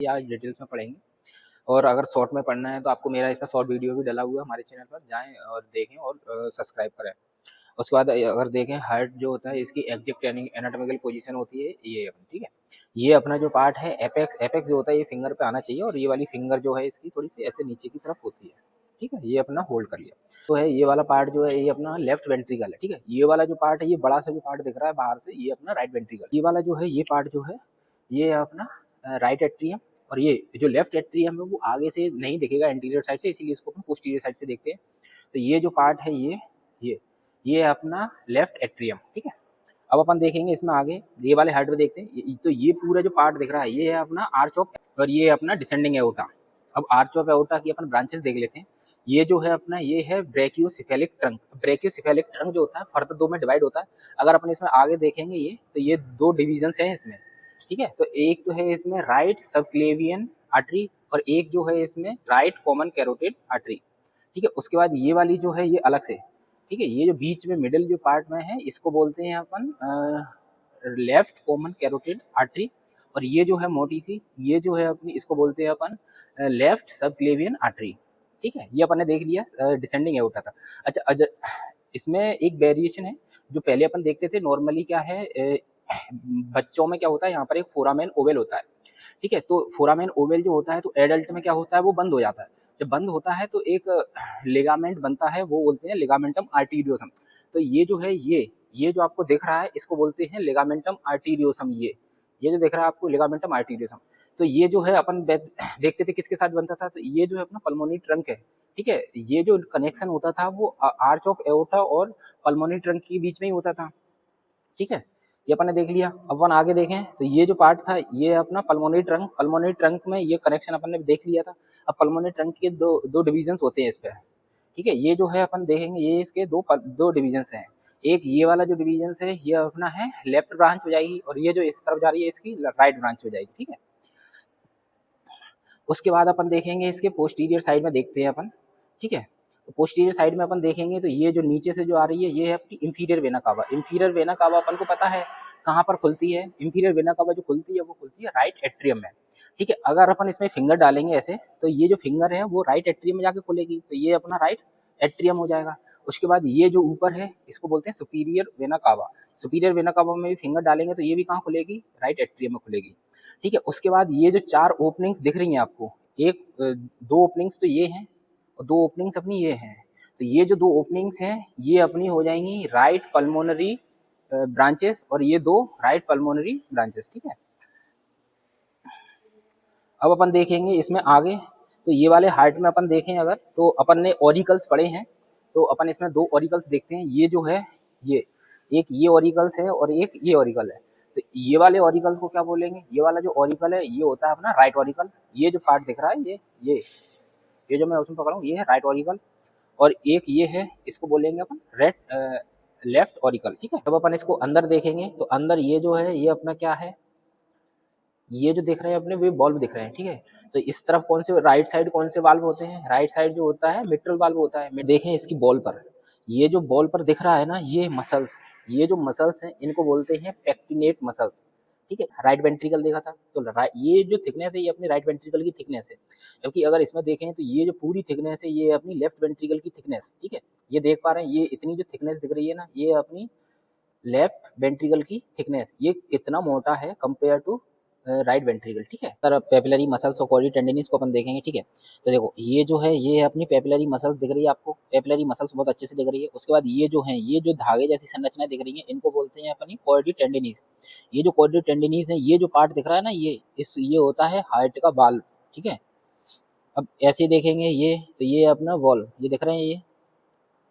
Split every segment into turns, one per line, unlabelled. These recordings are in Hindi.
ये आज डिटेल्स में पढ़ेंगे। और अगर शॉर्ट में पढ़ना है तो आपको मेरा इसका शॉर्ट वीडियो भी डला हुआ है हमारे चैनल पर, जाएँ और देखें और सब्सक्राइब करें। उसके बाद अगर देखें हार्ट जो होता है इसकी एग्जैक्ट एनाटॉमिकल पोजीशन होती है ये अपनी, ठीक है। ये अपना जो पार्ट है एपेक्स एपेक्स जो होता है ये फिंगर पे आना चाहिए, और ये वाली फिंगर जो है इसकी थोड़ी सी ऐसे नीचे की तरफ होती है, ठीक है। ये अपना होल्ड कर लिया। तो है ये वाला पार्ट जो है ये अपना लेफ्ट वेंट्रिकल है, ठीक है। ये वाला जो पार्ट है ये बड़ा सा जो पार्ट दिख रहा है बाहर से, ये अपना राइट वेंट्रिकल। ये वाला जो है ये पार्ट जो है ये अपना राइट एट्रियम, और ये जो लेफ्ट एट्रियम है वो आगे से नहीं दिखेगा एंटीरियर साइड से, इसीलिए इसको अपन पोस्टीरियर साइड से देखते हैं। तो ये जो पार्ट है ये ये अपना लेफ्ट एट्रियम, ठीक है। अब अपन देखेंगे इसमें आगे ये वाले हार्ट में देखते हैं। तो ये पूरा जो पार्ट दिख रहा है ये है अपना आर्च ऑफ, और ये अपना डिसेंडिंग एओर्टा। अब आर्च ऑफ एओर्टा की अपन ब्रांचेस देख लेते हैं। ये जो है अपना ये है ब्रेकियोसेफेलिक ट्रंक। ब्रेकियोसेफेलिक ट्रंक जो होता है फर्दर दो में डिवाइड होता है। अगर अपन इसमें आगे देखेंगे ये तो ये दो डिविजन हैं इसमें, ठीक है। तो एक तो है इसमें राइट सबक्लेवियन आर्टरी, और एक जो है इसमें राइट कॉमन कैरोटिड आर्टरी, ठीक है। उसके बाद ये वाली जो है ये अलग से, ठीक है। ये जो बीच में मिडिल जो पार्ट में है इसको बोलते हैं अपन लेफ्ट कॉमन कैरोटिड आर्टरी, और ये जो है मोटी सी ये जो है अपनी इसको बोलते हैं अपन लेफ्ट सबक्लेवियन आर्टरी, ठीक है। ये अपन ने देख लिया डिसेंडिंग एओर्टा था। अच्छा, इसमें एक वेरिएशन है जो पहले अपन देखते थे नॉर्मली क्या है, बच्चों में क्या होता है यहाँ पर एक फोरामेन ओवेल होता है, ठीक है। तो फोरामेन ओवेल जो होता है तो एडल्ट में क्या होता है वो बंद हो जाता है। जब बंद होता है तो एक लिगामेंट बनता है, वो बोलते हैं लिगामेंटम आर्टीरियोसम। तो ये जो है ये जो आपको दिख रहा है इसको बोलते हैं लिगामेंटम आर्टीरियोसम। ये जो दिख रहा है आपको लिगामेंटम आर्टीरियोसम। तो ये जो है अपन देखते थे किसके साथ बनता था, तो ये जो है अपना पल्मोनी ट्रंक है, ठीक है। ये जो कनेक्शन होता था वो आर्च ऑफ एओर्टा और पल्मोनी ट्रंक के बीच में ही होता था, ठीक है। ये अपन ने देख लिया। अब अपन आगे देखें तो ये जो पार्ट था ये अपना पल्मोनरी ट्रंक में ये कनेक्शन अपन ने देख लिया था। अब पल्मोनरी ट्रंक के दो दो डिविजन होते हैं इस पे, ठीक है। ये जो है अपन देखेंगे ये इसके दो डिविजन हैं। एक ये वाला जो डिविजन है ये अपना है लेफ्ट ब्रांच हो जाएगी, और ये जो इस तरफ जा रही है इसकी राइट ब्रांच हो जाएगी, ठीक है। उसके बाद अपन देखेंगे इसके पोस्टीरियर साइड में देखते हैं अपन, ठीक है। तो पोस्टीरियर साइड में अपन देखेंगे तो ये जो नीचे से जो आ रही है ये है अपनी inferior vena cava. Inferior vena cava अपन को पता है कहाँ पर खुलती है। इंफीरियर वेना कावा जो खुलती है वो खुलती है राइट एट्रियम में, ठीक है। अगर अपन इसमें फिंगर डालेंगे ऐसे तो ये जो फिंगर है वो राइट एट्रियम में जाके खुलेगी, तो ये अपना राइट एट्रियम हो जाएगा। उसके बाद ये जो ऊपर है इसको बोलते हैं superior vena cava. Superior vena cava में भी फिंगर डालेंगे तो ये भी कहाँ खुलेगी, राइट एट्रियम में खुलेगी, ठीक है। उसके बाद ये जो चार ओपनिंग्स दिख रही हैं आपको, एक दो ओपनिंग्स तो ये हैं और दो ओपनिंग्स अपनी ये हैं। तो ये जो दो ओपनिंग्स हैं ये अपनी हो जाएंगी राइट पल्मोनरी ब्रांचेस, और ये दो राइट पल्मोनरी ब्रांचेस, ठीक है। अब अपन देखेंगे इसमें आगे तो ये वाले हार्ट में अपन देखें अगर तो अपन ने ऑरिकल्स पढ़े हैं, तो अपन इसमें दो ऑरिकल्स देखते हैं। ये जो है ये एक ये ऑरिकल्स है और एक ये ऑरिकल है। तो ये वाले ऑरिकल को क्या बोलेंगे, ये वाला जो ऑरिकल है ये होता है अपना राइट ऑरिकल। ये जो पार्ट दिख रहा है ये जो मैं उसमें पकड़ा हूँ ये है राइट ऑरिकल, और एक ये है इसको बोलेंगे अपन लेफ्ट ऑरिकल, ठीक है। जब अपन इसको अंदर देखेंगे तो अंदर ये जो है ये अपना क्या है, ये जो दिख रहे हैं अपने वे बॉल्व दिख रहे हैं, ठीक है। तो इस तरफ कौन से राइट साइड कौन से वाल्व होते हैं, राइट साइड जो होता है मिट्रल वाल्व होता है। देखें इसकी बॉल पर, ये जो बॉल पर दिख रहा है ना ये मसल्स, ये जो मसल्स हैं इनको बोलते हैं पेक्टिनेट मसल्स, ठीक है। राइट वेंट्रिकल देखा था तो ये जो थिकनेस है ये अपनी राइट वेंट्रिकल की थिकनेस है, क्योंकि अगर इसमें देखें तो ये जो पूरी थिकनेस है ये अपनी लेफ्ट वेंट्रिकल की थिकनेस, ठीक है। ये देख पा रहे हैं ये इतनी जो थिकनेस दिख रही है ना ये अपनी लेफ्ट वेंट्रिकल की थिकनेस, ये कितना मोटा है कंपेयर टू राइट वेंट्रिकल, ठीक है। सर पेपिलरी मसल्स और कॉर्डी टेंडिनिस को अपन देखेंगे, ठीक है। तो देखो ये जो है ये अपनी पेपिलरी मसल्स दिख रही है आपको, पेपिलरी मसल्स बहुत अच्छे से दिख रही है। उसके बाद ये जो है ये जो धागे जैसी संरचना दिख रही है इनको बोलते हैं अपनी कॉर्डी टेंडिनिस। ये जो कॉर्डी टेंडिनिस है ये जो पार्ट दिख रहा है ना ये होता है हार्ट का वाल्व, ठीक है। अब ऐसे देखेंगे ये तो ये अपना वॉल्व ये दिख रहे हैं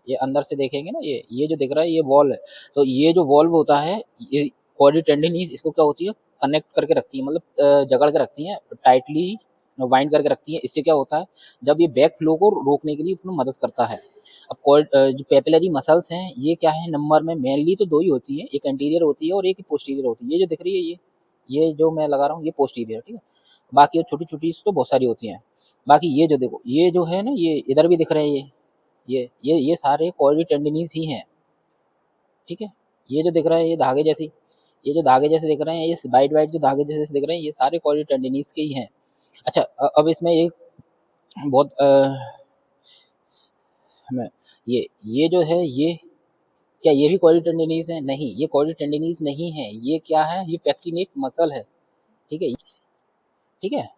ये अंदर से देखेंगे ना ये जो दिख रहा है ये वॉल है। तो ये जो वॉल्व होता है ये कॉर्डी टेंडिनिस इसको क्या होती है कनेक्ट करके रखती है, मतलब जकड़ के रखती है, टाइटली वाइंड करके रखती है। इससे क्या होता है जब ये बैक फ्लो को रोकने के लिए अपनी मदद करता है। अब जो पेपिलरी मसल्स हैं ये क्या है नंबर में मेनली तो दो ही होती है, एक एंटीरियर होती है और एक पोस्टीरियर होती है। ये जो दिख रही है ये जो मैं लगा रहा हूँ ये पोस्टीरियर, ठीक है। बाकी छोटी छोटी तो बहुत सारी होती हैं। बाकी ये जो देखो ये जो है ना ये इधर भी दिख रहे हैं ये सारे कॉर्डी टेंडिनीज ही हैं, ठीक है। ये जो दिख रहा है ये जो धागे जैसे दिख रहे हैं ये वाइट वाइट जो धागे जैसे दिख रहे हैं ये सारे कॉर्डी टेंडिनीज के ही हैं। अच्छा अब इसमें एक बहुत हमें ये जो है ये क्या ये भी कॉडी टेंडिनीज है? नहीं, ये कॉडी टेंडिनीज नहीं है, ये क्या है, ये पेक्टिनेट मसल है। ठीक है, ठीक है।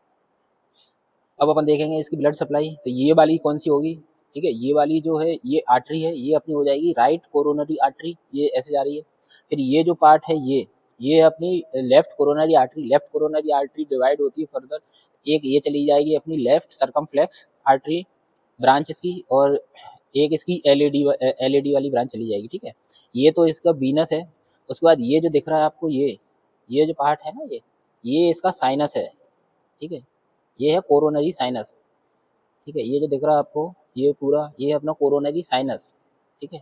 अब अपन देखेंगे इसकी ब्लड सप्लाई, तो ये वाली कौन सी होगी? ठीक है, ये वाली जो है ये आर्टरी है, ये अपनी हो जाएगी राइट कोरोनरी आर्टरी, ये ऐसे जा रही है। फिर ये जो पार्ट है ये अपनी left coronary artery, left coronary artery divide होती है फर्दर, एक ये चली जाएगी अपनी लेफ्ट सर्कमफ्लेक्स आर्टरी ब्रांच इसकी, और एक इसकी एलएडी वाली ब्रांच चली जाएगी। ठीक है, ये तो इसका वीनस है। उसके बाद ये जो दिख रहा है आपको, ये जो पार्ट है ना, ये इसका साइनस है। ठीक है, ये है कोरोनरी साइनस। ठीक है, ये जो दिख रहा है आपको, ये पूरा ये है अपना कोरोनरी साइनस। ठीक है।